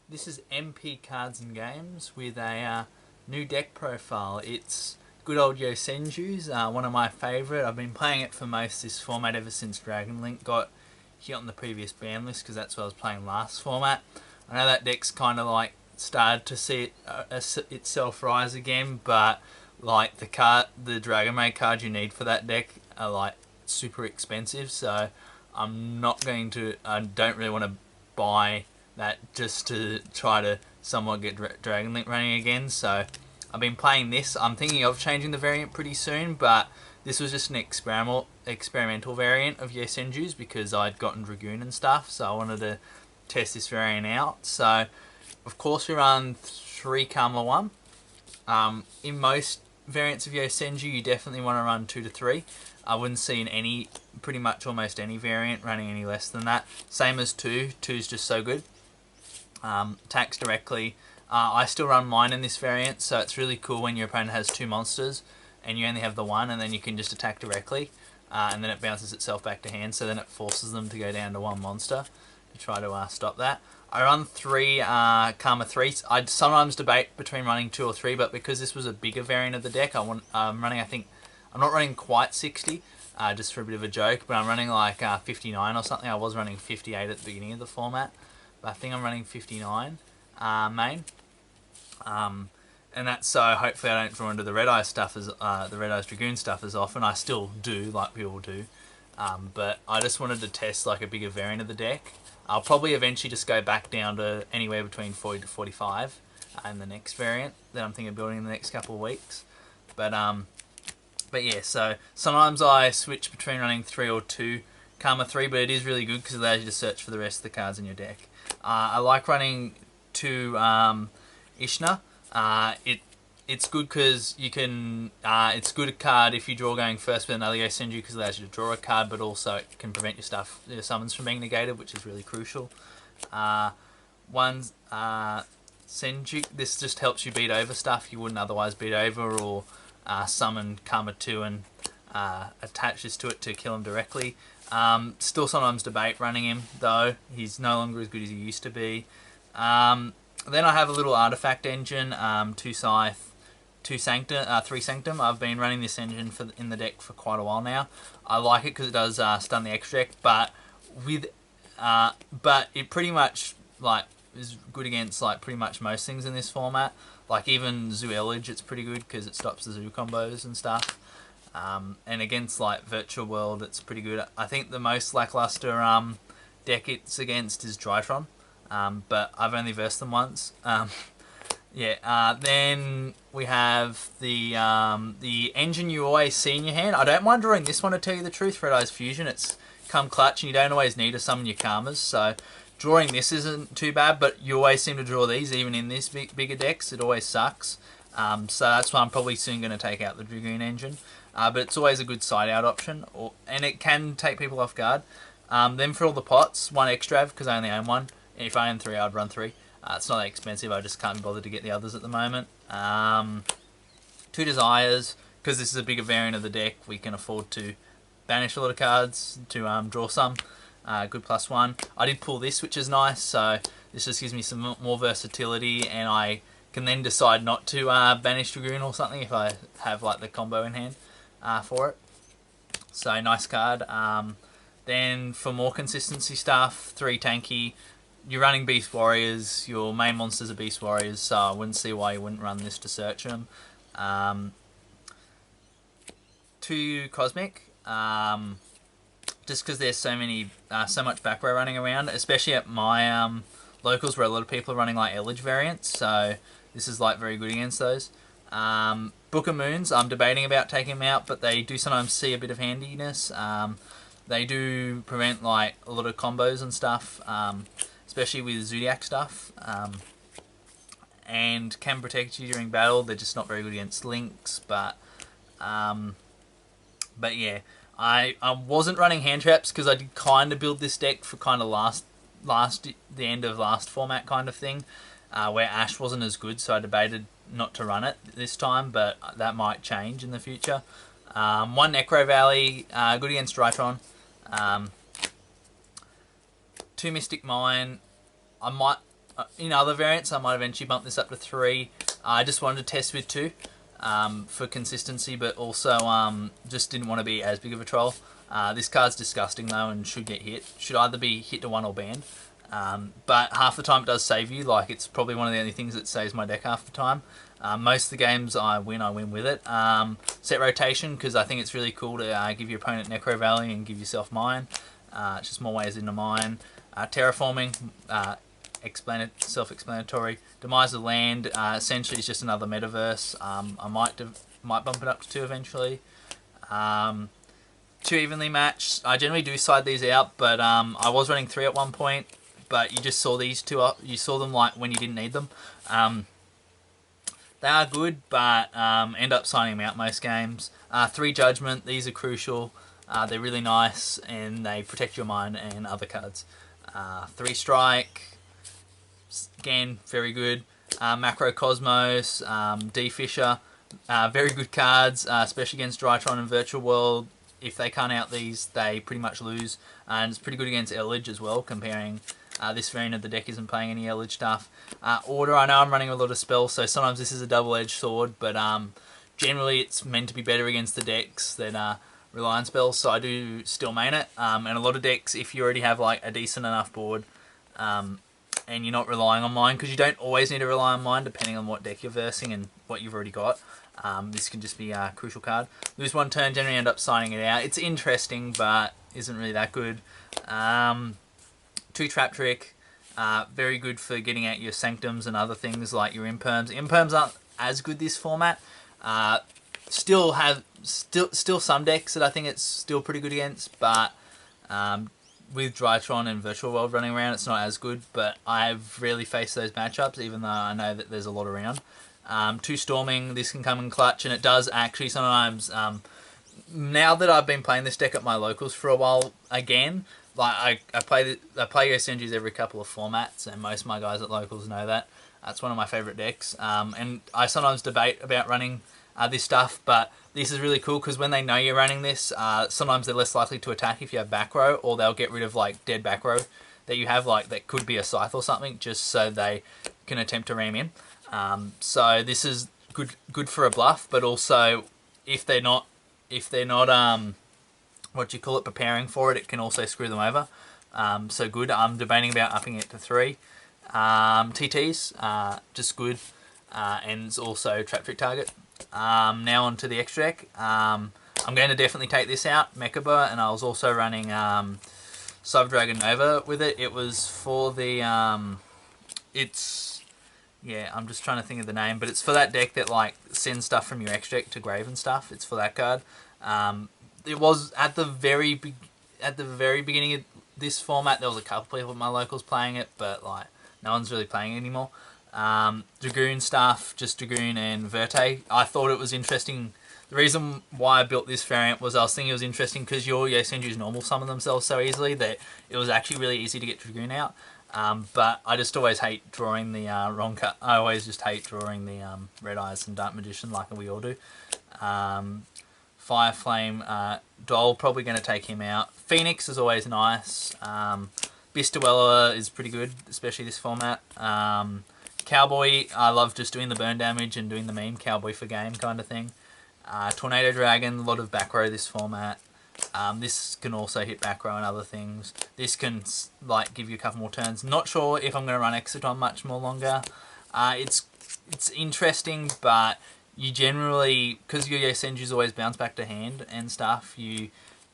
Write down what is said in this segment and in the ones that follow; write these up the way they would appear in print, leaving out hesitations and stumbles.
This is MP Cards and Games with a new deck profile. It's good old Yosenju's, one of my favourite. I've been playing it for most of this format ever since Dragon Link got hit on the previous ban list, because that's what I was playing last format. I know that deck's kind of like started to see itself rise again, but like the Dragon Maid cards you need for that deck are like super expensive, so I don't really want to buy that just to try to somewhat get Dragon Link running again. So I've been playing this. I'm thinking of changing the variant pretty soon, but this was just an experimental variant of Yosenju's because I'd gotten Dragoon and stuff, so I wanted to test this variant out. So of course we run 3 Karma 1. In most variants of Yosenju you definitely want to run 2 to 3. I wouldn't see in pretty much almost any variant running any less than that. Same as 2. 2's just so good. Attacks directly. I still run mine in this variant, so it's really cool when your opponent has 2 monsters and you only have the 1, and then you can just attack directly, and then it bounces itself back to hand, so then it forces them to go down to 1 monster to try to stop that. I run 3 Karma 3s. I sometimes debate between running 2 or 3, but because this was a bigger variant of the deck, I'm not running quite 60, just for a bit of a joke, but I'm running like 59 or something. I was running 58 at the beginning of the format, but I think I'm running 59 main. And that's so hopefully I don't draw into the Red Eyes stuff as the Red Eyes Dragoon stuff as often. I still do, like people do, but I just wanted to test like a bigger variant of the deck. I'll probably eventually just go back down to anywhere between 40 to 45 in the next variant that I'm thinking of building in the next couple of weeks. But yeah, so sometimes I switch between running 3 or 2 Karma 3, but it is really good because it allows you to search for the rest of the cards in your deck. I like running 2 Ishna. It's good because you can. It's good a card if you draw going first with another Yosenju because it allows you to draw a card, but also it can prevent your summons from being negated, which is really crucial. Senju. This just helps you beat over stuff you wouldn't otherwise beat over, or summon Karma 2 and attach this to it to kill him directly. Still sometimes debate running him, though. He's no longer as good as he used to be. Then I have a little artifact engine, 2 Scythe, 3 Sanctum. I've been running this engine in the deck for quite a while now. I like it because it does stun the extra deck, but it pretty much like is good against like pretty much most things in this format. Like even Zoo Elage, it's pretty good because it stops the Zoo combos and stuff. And against like Virtual World, it's pretty good. I think the most lackluster deck it's against is Drytron. But I've only versed them once. Then we have the engine you always see in your hand. I don't mind drawing this one, to tell you the truth. Red Eyes Fusion. It's come clutch, and you don't always need to summon your Karmas. So drawing this isn't too bad, but you always seem to draw these, even in this bigger decks. It always sucks. So that's why I'm probably soon going to take out the Dragoon engine. But it's always a good side out option, and it can take people off guard. Then for all the pots, 1 Extrav because I only own 1. If I own 3, I'd run 3. It's not that expensive, I just can't be bothered to get the others at the moment. 2 Desires, because this is a bigger variant of the deck, we can afford to banish a lot of cards to draw some. Good +1. I did pull this, which is nice, so this just gives me some more versatility, and I can then decide not to banish Dragoon or something if I have like the combo in hand for it. So nice card. Then for more consistency stuff, 3 Tanky. You're running Beast Warriors, your main monsters are Beast Warriors, so I wouldn't see why you wouldn't run this to search them. 2 Cosmic, just because there's so much back row running around, especially at my locals where a lot of people are running like Elage variants, so this is like very good against those. Book of Moons, I'm debating about taking them out, but they do sometimes see a bit of handiness. They do prevent like a lot of combos and stuff. Especially with Zodiac stuff, and can protect you during battle. They're just not very good against links, but yeah, I wasn't running hand traps because I did kind of build this deck for kind of the end of last format kind of thing, where Ash wasn't as good, so I debated not to run it this time, but that might change in the future. 1 Necro Valley, good against Drytron. 2 Mystic Mine. I might in other variants, I might eventually bump this up to 3. I just wanted to test with 2 for consistency, but also just didn't want to be as big of a troll. This card's disgusting though and should get hit. Should either be hit to 1 or banned. But half the time it does save you. Like, it's probably one of the only things that saves my deck half the time. Most of the games I win with it. Set rotation, because I think it's really cool to give your opponent Necro Valley and give yourself mine. It's just more ways into mine. Terraforming, self-explanatory. Demise of land, essentially it's just another metaverse. I might bump it up to 2 eventually. 2 evenly matched. I generally do side these out, but I was running 3 at one point. But you just saw these 2 up. You saw them like when you didn't need them. They are good, but end up signing them out most games. 3 judgment. These are crucial. They're really nice and they protect your mind and other cards. 3 strike. Again, very good. Macro Cosmos, D Fisher, very good cards, especially against Drytron and Virtual World. If they can't out these, they pretty much lose. And it's pretty good against Elidge as well, comparing this variant of the deck isn't playing any Elidge stuff. Order, I know I'm running a lot of spells, so sometimes this is a double-edged sword, but generally it's meant to be better against the decks that rely on spells, so I do still main it. And a lot of decks, if you already have like a decent enough board, and you're not relying on mine, because you don't always need to rely on mine depending on what deck you're versing and what you've already got. This can just be a crucial card. Lose 1 turn, generally end up signing it out. It's interesting, but isn't really that good. 2 Trap Trick, very good for getting out your Sanctums and other things like your Imperms. Imperms aren't as good this format. Still some decks that I think it's still pretty good against, but with Drytron and Virtual World running around, it's not as good, but I've rarely faced those matchups, even though I know that there's a lot around. 2 Storming, this can come in clutch, and it does actually sometimes, now that I've been playing this deck at my locals for a while again, like I play Yosenjus every couple of formats, and most of my guys at locals know that. That's one of my favourite decks, and I sometimes debate about running this stuff, but this is really cool because when they know you're running this, sometimes they're less likely to attack if you have back row, or they'll get rid of like dead back row that you have, like that could be a scythe or something, just so they can attempt to ram in. So this is good for a bluff, but also if they're not preparing for it, it can also screw them over. So good. I'm debating about upping it to 3. TTs, just good, and it's also trap trick target. Now on to the extra deck. I'm going to definitely take this out, Mechaba, and I was also running Cyber Dragon Nova with it. It was for the I'm just trying to think of the name, but it's for that deck that like sends stuff from your extra deck to grave and stuff. It's for that card. It was at the very beginning of this format. There was a couple people at my locals playing it, but like no one's really playing it anymore. Dragoon stuff, just Dragoon and Verte. I thought it was interesting. The reason why I built this variant was I was thinking it was interesting because your Yosenju's normal summon themselves so easily that it was actually really easy to get Dragoon out. But I just always hate drawing the wrong cut. I always just hate drawing the Red Eyes and Dark Magician like we all do. Fire Flame, Doll, probably going to take him out. Phoenix is always nice. Bistuella is pretty good, especially this format. Cowboy, I love just doing the burn damage and doing the meme Cowboy for game kind of thing. Tornado Dragon, a lot of back row this format. This can also hit back row and other things. This can like give you a couple more turns. Not sure if I'm going to run Exiton much more longer. It's interesting, but you generally, because your Yosenju's always bounce back to hand and stuff, you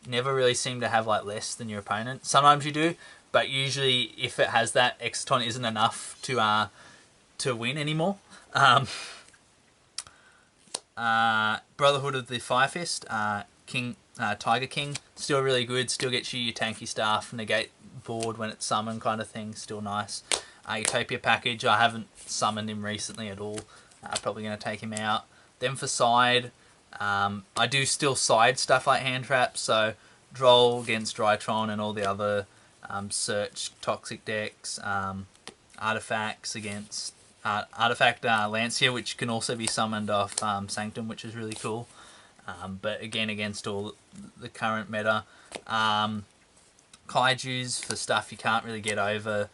never really seem to have like less than your opponent. Sometimes you do, but usually if it has that, Exiton isn't enough to win anymore. Brotherhood of the Fire Fist, Tiger King, still really good, still gets you your tanky stuff, negate board when it's summoned kind of thing, still nice. Utopia Package, I haven't summoned him recently at all, probably going to take him out. Then for side, I do still side stuff like hand traps, so Droll against Drytron and all the other search toxic decks, artifacts against Artifact Lancia, which can also be summoned off Sanctum, which is really cool. But again, against all the current meta. Kaijus for stuff you can't really get over.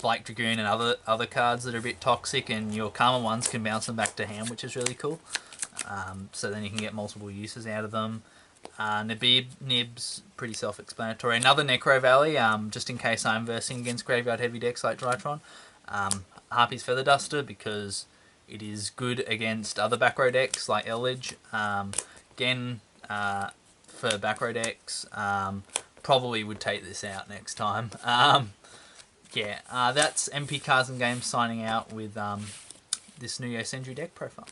Blake Dragoon and other cards that are a bit toxic, and your Karma ones can bounce them back to hand, which is really cool. So then you can get multiple uses out of them. Nib's pretty self-explanatory. Another Necro Valley, just in case I'm versing against graveyard heavy decks like Drytron. Harpy's Feather Duster, because it is good against other back row decks like Eldritch. Again, for back row decks, probably would take this out next time. That's MP Cards and Games signing out with this new Yosenju deck profile.